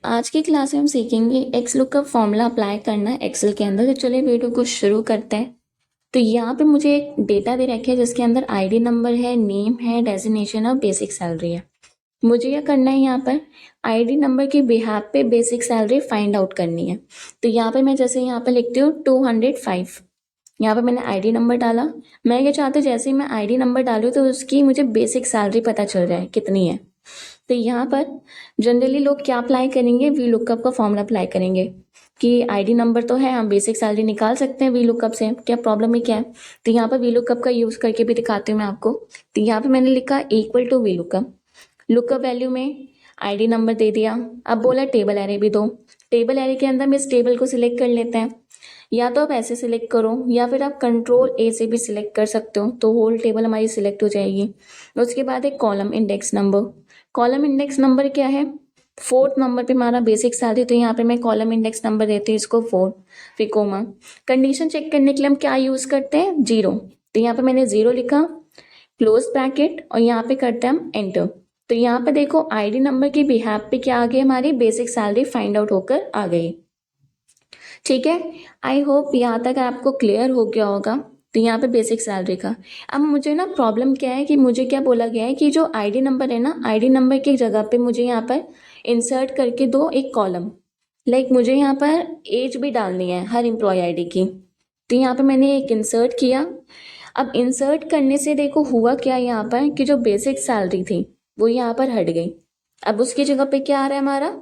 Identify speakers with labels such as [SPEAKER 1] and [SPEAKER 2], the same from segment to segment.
[SPEAKER 1] आज की क्लास में हम सीखेंगे एक्स लुकअप फॉर्मूला अप्लाई करना है एक्सेल के अंदर। तो चलिए वीडियो को शुरू करते हैं। तो यहाँ पे मुझे एक डेटा दे रखा है जिसके अंदर आईडी नंबर है, नेम है, डेजिग्नेशन और बेसिक सैलरी है। मुझे यह करना है यहाँ पर आईडी नंबर के बिहाफ पे बेसिक सैलरी फाइंड आउट करनी है। तो यहाँ पे मैं जैसे यहाँ पे लिखती हूँ 205। यहाँ पे मैंने आईडी नंबर डाला। मैं ये चाहती हूँ जैसे ही मैं आईडी नंबर डालूँ तो उसकी मुझे बेसिक सैलरी पता चल जाए कितनी है। तो यहाँ पर जनरली लोग क्या अप्लाई करेंगे, वी लुकअप का फॉर्मूला अप्लाई करेंगे कि आईडी नंबर तो है, हम बेसिक सैलरी निकाल सकते हैं वी लुकअप से, क्या प्रॉब्लम है क्या है। तो यहाँ पर वी लुकअप का यूज़ करके भी दिखाती हूँ मैं आपको। तो यहाँ पे मैंने लिखा equal to V lookup, lookup value में आईडी नंबर दे दिया। अब बोला टेबल एरे भी दो। टेबल एरे के अंदर हम इस टेबल को सिलेक्ट कर लेते हैं। या तो आप ऐसे सिलेक्ट करो या फिर आप कंट्रोल ए से भी सिलेक्ट कर सकते हो, तो होल टेबल हमारी सिलेक्ट हो जाएगी। उसके बाद एक column index number. Column index number क्या है, फोर्थ नंबर पे हमारा बेसिक सैलरी, तो यहाँ पे मैं कॉलम इंडेक्स नंबर देती हूँ इसको 4। फिर कोमा। कंडीशन चेक करने के लिए हम क्या यूज़ करते हैं, 0। तो यहाँ पे मैंने 0 लिखा, क्लोज ब्रैकेट, और यहाँ पे करते हैं हम एंटर। तो यहाँ पे देखो आईडी नंबर के बिहाफ पे क्या आ गई, हमारी बेसिक सैलरी फाइंड आउट होकर आ गई। ठीक है, आई होप यहाँ तक आपको क्लियर हो गया होगा। तो यहाँ पे बेसिक सैलरी का। अब मुझे ना प्रॉब्लम क्या है कि मुझे क्या बोला गया है कि जो आईडी नंबर है ना, आईडी नंबर की जगह पे मुझे यहाँ पर इंसर्ट करके दो एक कॉलम। लाइक मुझे यहाँ पर एज भी डालनी है हर एम्प्लॉय आईडी की। तो यहाँ पे मैंने एक इंसर्ट किया। अब इंसर्ट करने से देखो हुआ क्या यहाँ पर कि जो बेसिक सैलरी थी वो यहाँ पर हट गई। अब उसकी जगह पे क्या आ रहा है, हमारा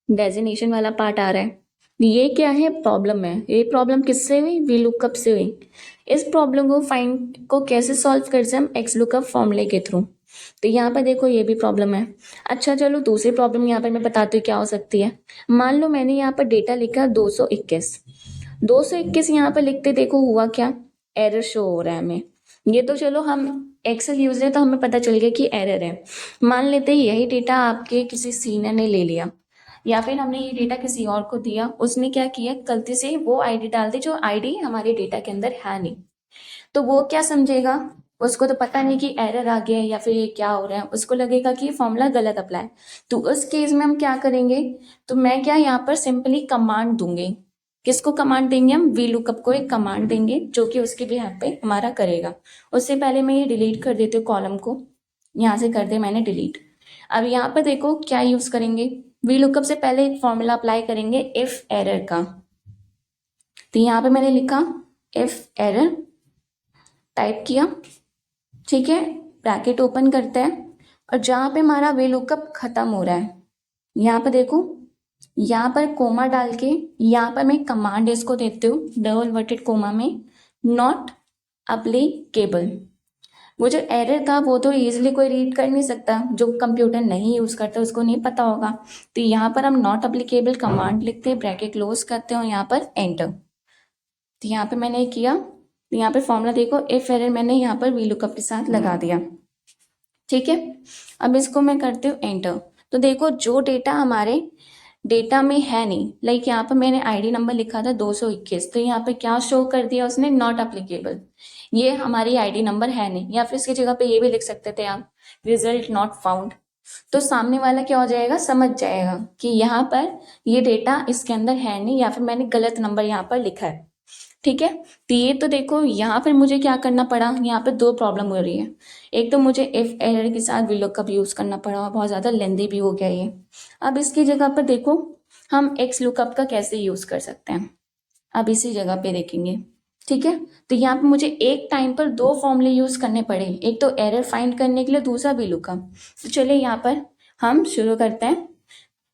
[SPEAKER 1] डेजिग्नेशन वाला पार्ट आ रहा है। ये क्या है, प्रॉब्लम है। ये प्रॉब्लम किससे हुई, वी लुकअप से हुई। इस प्रॉब्लम को फाइंड को कैसे सॉल्व कर सकते हम, एक्स लुकअप फॉर्मूले के थ्रू। तो यहाँ पर देखो ये भी प्रॉब्लम है। अच्छा चलो दूसरी प्रॉब्लम यहाँ पर मैं बताती हूँ क्या हो सकती है। मान लो मैंने यहाँ पर डेटा लिखा 221। 221 यहाँ पर लिखते देखो हुआ क्या, एरर शो हो रहा है हमें। ये तो चलो हम एक्सेल यूज है तो हमें पता चल गया कि एरर है। मान लेते हैं यही डेटा आपके किसी सीनियर ने ले लिया, या फिर हमने ये डेटा किसी और को दिया, उसने क्या किया गलती से वो आईडी डाल दी जो आईडी हमारे डेटा के अंदर है नहीं। तो वो क्या समझेगा, उसको तो पता नहीं कि एरर आ गया है या फिर ये क्या हो रहा है, उसको लगेगा कि फॉर्मूला गलत अप्लाई। तो उस केस में हम क्या करेंगे, तो मैं क्या यहाँ पर सिंपली कमांड दूंगी। किसको कमांड देंगे हम, वी लुकअप को एक कमांड देंगे जो कि उसके बिहाफ पे हमारा करेगा। उससे पहले मैं ये डिलीट कर देती हूँ कॉलम को, यहाँ से कर दे मैंने डिलीट। अब यहाँ पर देखो क्या यूज करेंगे, वी लुकअप से पहले एक फॉर्मूला अप्लाई करेंगे इफ एरर का। तो यहाँ पे मैंने लिखा इफ एरर, टाइप किया, ठीक है, ब्रैकेट ओपन करते हैं। और जहाँ पे हमारा वे लुकअप खत्म हो रहा है, यहाँ पर देखो, यहाँ पर कोमा डाल के यहाँ पर मैं कमांड इसको देती हूँ डबल इन्वर्टेड कोमा में, नॉट अप्लीकेबल। वो जो एरर था वो तो इजीली कोई रीड कर नहीं सकता, जो कंप्यूटर नहीं यूज करता उसको नहीं पता होगा। तो यहाँ पर हम नॉट अप्लीकेबल कमांड लिखते हैं, ब्रैकेट क्लोज करते हैं और यहाँ पर एंटर। तो यहाँ पे मैंने किया, तो यहाँ पे फॉर्मूला देखो इफ एरर मैंने यहाँ पर वी लुकअप के साथ लगा दिया। ठीक है, अब इसको मैं करती हूँ एंटर। तो देखो जो डेटा हमारे डेटा में है नहीं, लाइक यहाँ पर मैंने आईडी नंबर लिखा था 221, तो यहाँ पे क्या शो कर दिया उसने, नॉट अप्लीकेबल। ये हमारी आईडी नंबर है नहीं, या फिर इसकी जगह पे ये भी लिख सकते थे आप, रिजल्ट नॉट फाउंड। तो सामने वाला क्या हो जाएगा, समझ जाएगा कि यहाँ पर ये डेटा इसके अंदर है नहीं, या फिर मैंने गलत नंबर यहाँ पर लिखा है। ठीक है, तो ये तो देखो यहाँ पर मुझे क्या करना पड़ा, यहाँ पे दो प्रॉब्लम हो रही है। एक तो मुझे इफ एरर के साथ वी लुकअप यूज करना पड़ा, बहुत ज़्यादा लेंदी भी हो गया ये। अब इसकी जगह पर देखो हम एक्स लुकअप का कैसे यूज कर सकते हैं, अब इसी जगह पे देखेंगे। ठीक है, तो यहाँ पे मुझे एक टाइम पर दो फॉर्मूले यूज करने पड़े, एक तो एरर फाइंड करने के लिए, दूसरा वी लुकअप। तो चलिए यहाँ पर हम शुरू करते हैं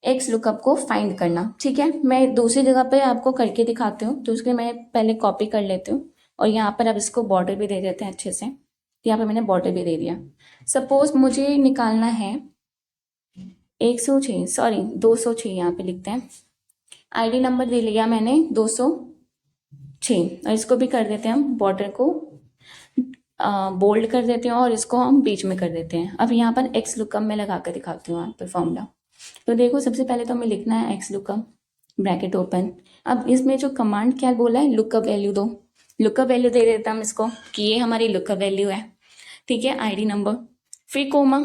[SPEAKER 1] एक्स लुकअप को फाइंड करना। ठीक है, मैं दूसरी जगह पे आपको करके दिखाती हूँ, तो उसके मैं पहले कॉपी कर लेती हूँ। और यहाँ पर अब इसको बॉर्डर भी दे देते हैं अच्छे से। यहाँ पर मैंने बॉर्डर भी दे दिया। सपोज मुझे निकालना है 106, सॉरी 206, यहाँ पे लिखते हैं। आईडी नंबर दे लिया मैंने 206, और इसको भी कर देते हैं हम, बॉर्डर को बोल्ड कर देते हैं और इसको हम बीच में कर देते हैं। अब यहाँ पर एक्स लुकअप में लगा कर दिखाती हूँ यहाँ पर फॉर्मूला। तो देखो सबसे पहले तो हमें लिखना है एक्स लुकअप, ब्रैकेट ओपन। अब इसमें जो कमांड क्या बोला है, लुकअप वैल्यू दो। लुकअप वैल्यू दे देता हम इसको कि ये हमारी लुकअप वैल्यू है। ठीक है, आईडी नंबर, फिर कोमा,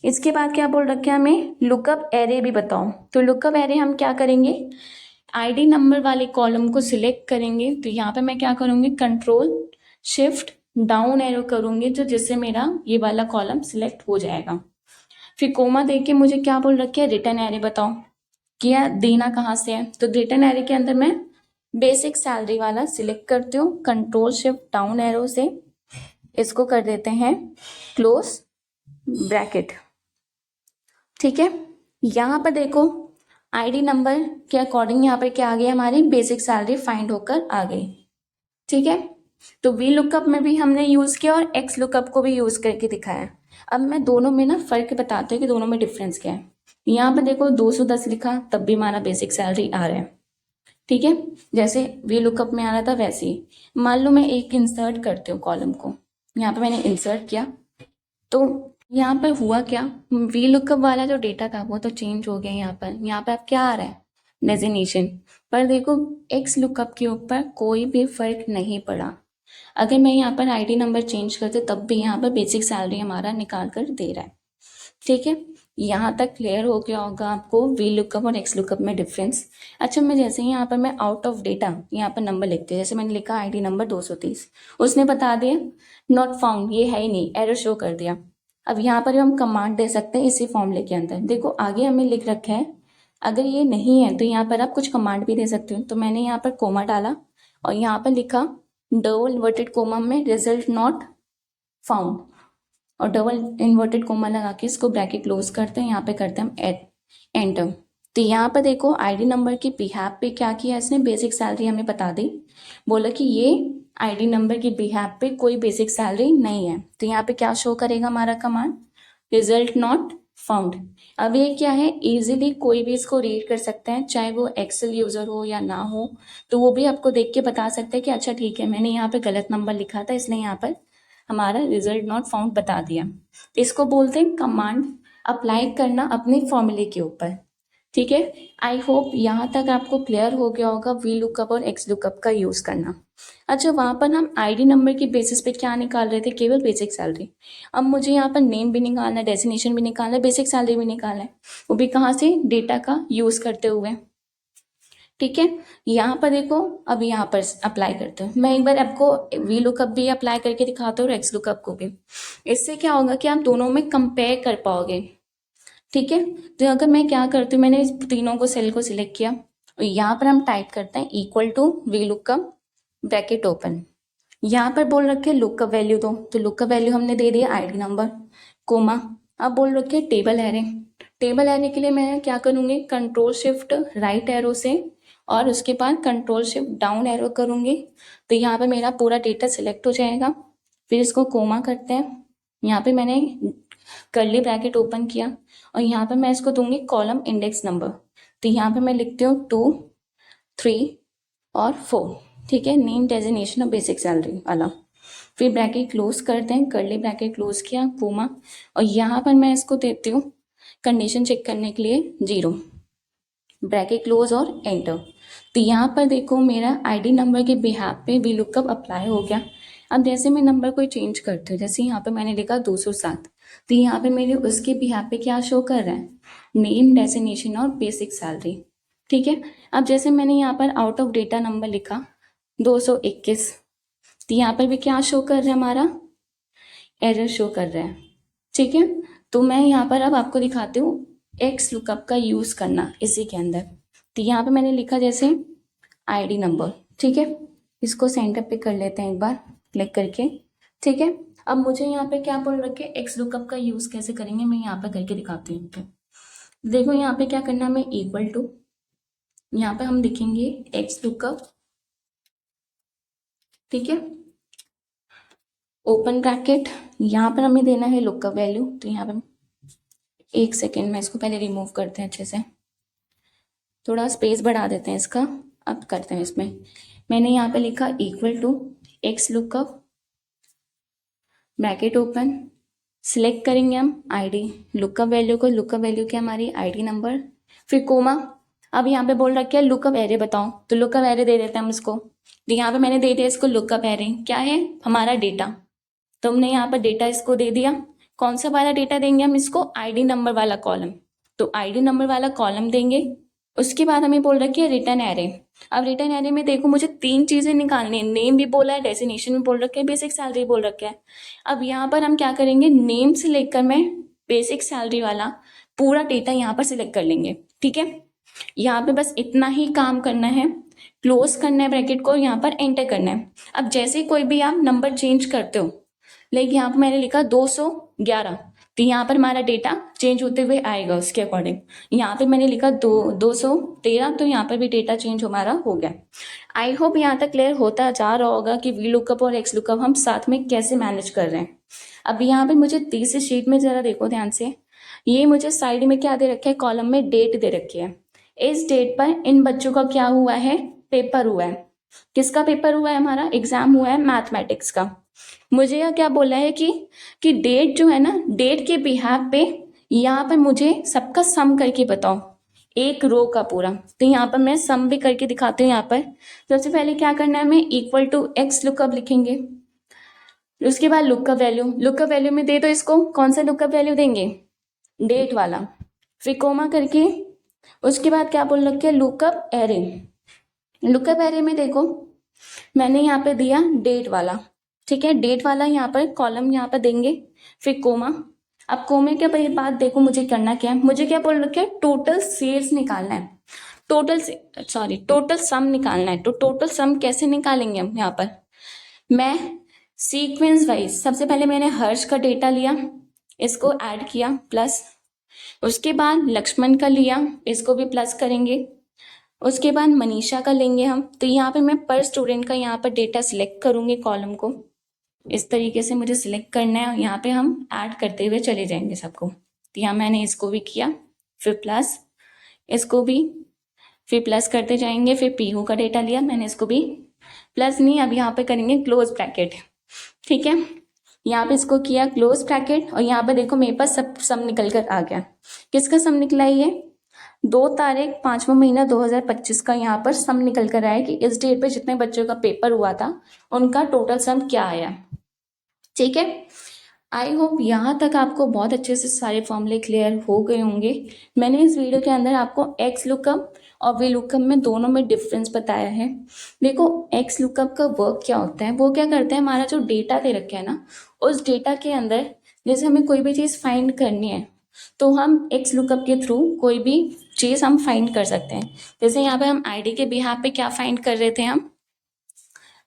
[SPEAKER 1] इसके बाद क्या बोल रखे हैं हमें, लुकअप एरे भी बताओ। तो लुकअप एरे हम क्या करेंगे, आईडी नंबर वाले कॉलम को सिलेक्ट करेंगे। तो यहाँ पे मैं क्या करूँगी, कंट्रोल शिफ्ट डाउन एरो करूँगी, तो जिससे मेरा ये वाला कॉलम सिलेक्ट हो जाएगा। फिर कोमा दे के मुझे क्या बोल रखे है, रिटर्न एरे बताओ, क्या देना कहाँ से है। तो रिटर्न एरे के अंदर मैं बेसिक सैलरी वाला सिलेक्ट करती हूँ, कंट्रोल शिफ्ट डाउन एरो से इसको कर देते हैं क्लोज ब्रैकेट। ठीक है, यहाँ पर देखो आईडी नंबर के अकॉर्डिंग यहाँ पर क्या आ गया, हमारी बेसिक सैलरी फाइंड होकर आ गई। ठीक है, तो वी लुकअप में भी हमने यूज किया और एक्स लुकअप को भी यूज करके दिखाया। अब मैं दोनों में ना फर्क बताती हूँ कि दोनों में डिफरेंस क्या है। यहाँ पर देखो 210 लिखा तब भी हमारा बेसिक सैलरी आ रहा है। ठीक है, जैसे वी लुकअप में आ रहा था वैसे ही। मान लो मैं एक इंसर्ट करती हूँ कॉलम को, यहाँ पे मैंने इंसर्ट किया, तो यहाँ पर हुआ क्या, वी लुकअप वाला जो डेटा था वो तो चेंज हो गया। यहाँ पर अब क्या आ रहा है, डेजिग्नेशन। पर देखो एक्स लुकअप के ऊपर कोई भी फर्क नहीं पड़ा। अगर मैं यहाँ पर आईडी नंबर चेंज करते तब भी यहाँ पर बेसिक सैलरी हमारा निकाल कर दे रहा है। ठीक है, यहाँ तक क्लियर हो गया होगा आपको वी लुकअप और एक्स लुकअप में डिफरेंस। अच्छा, मैं जैसे ही यहाँ पर मैं आउट ऑफ डेटा यहाँ पर नंबर लिखती हूँ, जैसे मैंने लिखा आईडी नंबर 230, उसने बता दिया नॉट फाउंड, ये है ही नहीं, एरर शो कर दिया। अब यहाँ पर हम कमांड दे सकते हैं इसी फॉर्मूले के अंदर। देखो आगे हमें लिख रखा है, अगर ये नहीं है तो यहाँ पर आप कुछ कमांड भी दे सकते हो। तो मैंने यहाँ पर कोमा डाला और यहाँ पर लिखा डबल इन्वर्टेड कोमा में रिजल्ट नॉट फाउंड, और डबल इन्वर्टेड कोमा लगा के इसको ब्रैकेट क्लोज करते हैं, यहाँ पे करते हैं हम एंटर। तो यहाँ पर देखो आईडी नंबर की बिहाफ पे क्या किया इसने, बेसिक सैलरी हमें बता दी, बोला कि ये आईडी नंबर की बिहाफ पे कोई बेसिक सैलरी नहीं है। तो यहाँ पे क्या शो करेगा हमारा कमांड, रिजल्ट नॉट फाउंड। अब ये क्या है, इजीली कोई भी इसको रीड कर सकता है, चाहे वो एक्सेल यूजर हो या ना हो, तो वो भी आपको देख के बता सकते हैं कि अच्छा ठीक है मैंने यहाँ पे गलत नंबर लिखा था इसलिए यहाँ पर हमारा रिजल्ट नॉट फाउंड बता दिया। इसको बोलते हैं कमांड अप्लाई करना अपने फॉर्मूले के ऊपर। ठीक है, आई होप यहाँ तक आपको क्लियर हो गया होगा वी लुकअप और एक्स लुकअप का यूज करना। अच्छा, वहां पर हम आईडी नंबर की बेसिस पे क्या निकाल रहे थे, केवल बेसिक सैलरी। अब मुझे यहाँ पर नेम भी निकालना है, डेजिग्नेशन भी निकालना है, बेसिक सैलरी भी निकालना है, वो भी कहाँ से, डेटा का यूज करते हुए। ठीक है, यहाँ पर देखो अब यहाँ पर अप्लाई करते हैं। मैं एक बार आपको वी लुकअप भी अप्लाई करके दिखाता हूँ और एक्स लुकअप को भी। इससे क्या होगा कि आप दोनों में कंपेयर कर पाओगे। ठीक है, तो अगर मैं क्या करती हूँ, मैंने इस तीनों को सेल को सिलेक्ट किया और यहाँ पर हम टाइप करते हैं equal to V lookup bracket open. यहाँ पर बोल रखे लुकअप वैल्यू दो, तो लुकअप वैल्यू हमने दे दिया आईडी नंबर कोमा। अब बोल रखे टेबल एरे। टेबल एरे के लिए मैं क्या करूँगी, कंट्रोल शिफ्ट राइट एरो से और उसके बाद कंट्रोल शिफ्ट डाउन एरो करूँगी, तो यहाँ पे मेरा पूरा डेटा सिलेक्ट हो जाएगा। फिर इसको कोमा करते हैं, यहाँ पे मैंने कर्ली ब्रैकेट ओपन किया और यहाँ पे मैं इसको दूंगी कॉलम इंडेक्स नंबर। तो यहाँ पे मैं लिखती हूँ 2, 3 और 4। ठीक है, नेम डेजिग्नेशन और बेसिक सैलरी वाला। फिर ब्रैकेट क्लोज करते हैं, कर्ली ब्रैकेट क्लोज किया, कोमा, और यहाँ पर मैं इसको देती हूँ कंडीशन चेक करने के लिए 0, ब्रैकेट क्लोज और एंटर। तो यहाँ पर देखो मेरा आईडी नंबर के बिहाफ पे वी लुकअप अप्लाई हो गया। अब जैसे मैं नंबर कोई चेंज करती हूँ, जैसे यहाँ पे मैंने लिखा 207, तो यहाँ पे मेरे उसके बिहाफ पे क्या शो कर रहा है, नेम डेजिग्नेशन और बेसिक सैलरी। ठीक है, अब जैसे मैंने यहाँ पर आउट ऑफ डेटा नंबर लिखा 221, तो यहाँ पर भी क्या शो कर रहा है, हमारा एरर शो कर रहा है। ठीक है, तो मैं यहाँ पर अब आपको दिखाती हूँ एक्स लुकअप का यूज करना इसी के अंदर। तो यहाँ पे मैंने लिखा जैसे आईडी नंबर। ठीक है, इसको सेंटर पे कर लेते हैं एक बार क्लिक करके। ठीक है, अब मुझे यहाँ पे क्या बोल रखे, एक्स लुकअप का यूज कैसे करेंगे मैं यहाँ पे करके दिखाती हूँ। तो देखो यहाँ पे क्या करना, मैं इक्वल टू, यहाँ पे हम लिखेंगे एक्स लुकअप, ठीक है, ओपन ब्रैकेट, यहाँ पर हमें देना है लुकअप वैल्यू। तो यहाँ पे एक सेकेंड में इसको पहले रिमूव करते हैं अच्छे से, थोड़ा स्पेस बढ़ा देते हैं इसका। अब करते हैं इसमें, मैंने यहाँ पे लिखा equal to X lookup bracket open, select करेंगे हम आईडी लुकअप वैल्यू को, लुकअप वैल्यू क्या हमारी आईडी नंबर, फिर कोमा। अब यहाँ पे बोल रखा है लुकअप एरे बताओ, तो लुकअप एरे दे देते हैं हम इसको। तो यहाँ पे मैंने दे दिया इसको लुकअप एरे, क्या है हमारा डेटा, तो हमने यहाँ पर डेटा इसको दे दिया, कौन सा वाला डेटा देंगे हम इसको, आईडी नंबर वाला कॉलम। तो आईडी नंबर वाला कॉलम देंगे। उसके बाद हमें बोल रखी है रिटर्न एरे। अब रिटर्न एरे में देखो मुझे 3 चीजें निकालनी है, नेम भी बोला है, डेस्टिनेशन भी बोल रखे है, बेसिक सैलरी बोल रखा है। अब यहाँ पर हम क्या करेंगे, नेम से लेकर मैं बेसिक सैलरी वाला पूरा डेटा यहाँ पर सिलेक्ट कर लेंगे। ठीक है, यहाँ पे बस इतना ही काम करना है, क्लोज करना है ब्रैकेट को, यहाँ पर एंटर करना है। अब जैसे कोई भी आप नंबर चेंज करते हो, लाइक यहाँ पर मैंने लिखा 211, तो यहाँ पर हमारा डेटा चेंज होते हुए आएगा उसके अकॉर्डिंग। यहाँ पे मैंने लिखा 213, तो यहाँ पर भी डेटा चेंज हमारा हो गया। आई होप यहाँ तक क्लियर होता जा रहा होगा कि वी लुकअप और एक्स लुकअप हम साथ में कैसे मैनेज कर रहे हैं। अब यहाँ पे मुझे तीसरी शीट में जरा देखो ध्यान से, ये मुझे साइड में क्या दे रखा है, कॉलम में डेट दे रखी है। इस डेट पर इन बच्चों का क्या हुआ है, पेपर हुआ है। किसका पेपर हुआ है, हमारा एग्जाम हुआ है मैथमेटिक्स का। मुझे यह क्या बोला है कि डेट जो है ना, डेट के बिहाफ पे यहाँ पर मुझे सबका सम करके बताओ, एक रो का पूरा। तो यहाँ पर मैं सम भी करके दिखाती हूँ। यहाँ पर सबसे पहले क्या करना है, हमें इक्वल टू एक्स लुकअप लिखेंगे। उसके बाद लुकअप वैल्यू, लुकअप वैल्यू में दे दो इसको, कौन सा लुकअप वैल्यू देंगे, डेट वाला, फिर कोमा करके। उसके बाद क्या बोल रखे, लुकअप एरे। लुकअप एरे में देखो मैंने यहाँ पे दिया डेट वाला। ठीक है, डेट वाला यहाँ पर कॉलम यहाँ पर देंगे, फिर कोमा। अब कोमे के बाद देखो मुझे करना क्या है, मुझे क्या बोल रखे, टोटल सेल्स निकालना है, टोटल सम निकालना है। तो टोटल सम कैसे निकालेंगे हम, यहाँ पर मैं सीक्वेंस वाइज, सबसे पहले मैंने हर्ष का डेटा लिया, इसको ऐड किया प्लस। उसके बाद लक्ष्मण का लिया, इसको भी प्लस करेंगे। उसके बाद मनीषा का लेंगे हम। तो यहाँ पे मैं पर स्टूडेंट का यहाँ पर डेटा सिलेक्ट करूंगी, कॉलम को इस तरीके से मुझे सिलेक्ट करना है, और यहाँ पे हम ऐड करते हुए चले जाएंगे सबको। तो यहाँ मैंने इसको भी किया, फिर प्लस, इसको भी फिर प्लस करते जाएंगे। फिर पीहू का डेटा लिया मैंने, इसको भी प्लस नहीं, अब यहाँ पे करेंगे क्लोज ब्रैकेट। ठीक है, यहाँ पे इसको किया क्लोज ब्रैकेट, और यहाँ पे देखो मेरे पास सब सम निकल कर आ गया। किसका सम निकला है, ये 2 तारीख 5वां महीना 2025 का यहाँ पर सम निकल कर आया कि इस डेट पे जितने बच्चों का पेपर हुआ था उनका टोटल सम क्या आया। ठीक है, आई होप यहाँ तक आपको बहुत अच्छे से सारे फॉर्मूले क्लियर हो गए होंगे। मैंने इस वीडियो के अंदर आपको एक्स लुकअप और वी लुकअप में दोनों में डिफरेंस बताया है। देखो एक्स लुकअप का वर्क क्या होता है, वो क्या करते हैं, हमारा जो डेटा दे रखा है ना, उस डेटा के अंदर जैसे हमें कोई भी चीज़ फाइंड करनी है तो हम एक्स लुकअप के थ्रू कोई भी चीज़ हम फाइंड कर सकते हैं। जैसे यहाँ पे हम आईडी के बिहाफ पे क्या फाइंड कर रहे थे, हम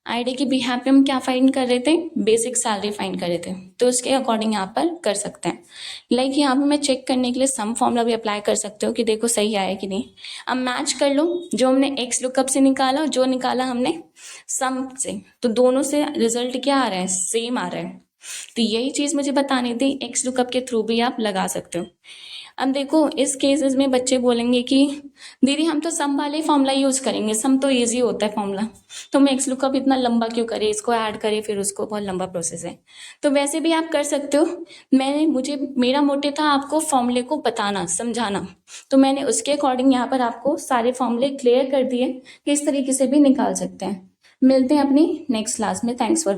[SPEAKER 1] आईडी के बिहाफ पे हम क्या फाइंड कर रहे थे, बेसिक सैलरी फाइंड कर रहे थे, तो उसके अकॉर्डिंग यहाँ पर कर सकते हैं। लाइक यहाँ पे मैं चेक करने के लिए सम फॉर्मूला भी अप्लाई कर सकते हो कि देखो सही आया कि नहीं। अब मैच कर लो जो हमने एक्स लुकअप से निकाला, जो निकाला हमने सम से, तो दोनों से रिजल्ट क्या आ रहा है, सेम आ रहा है। तो यही चीज़ मुझे बतानी थी, एक्स लुकअप के थ्रू भी आप लगा सकते हो। अब देखो इस केसेस में बच्चे बोलेंगे कि दीदी हम तो सम वाले फॉर्मूला यूज़ करेंगे, सम तो इजी होता है फॉर्मूला, तो हम एक्स लुकअप इतना लंबा क्यों करें, इसको ऐड करें फिर उसको, बहुत लंबा प्रोसेस है। तो वैसे भी आप कर सकते हो। मेरा मोटिव था आपको फॉर्मूले को बताना, समझाना, तो मैंने उसके अकॉर्डिंग यहाँ पर आपको सारे फॉर्मूले क्लियर कर दिए कि इस तरीके से भी निकाल सकते हैं। मिलते हैं अपनी नेक्स्ट क्लास में। Thanks for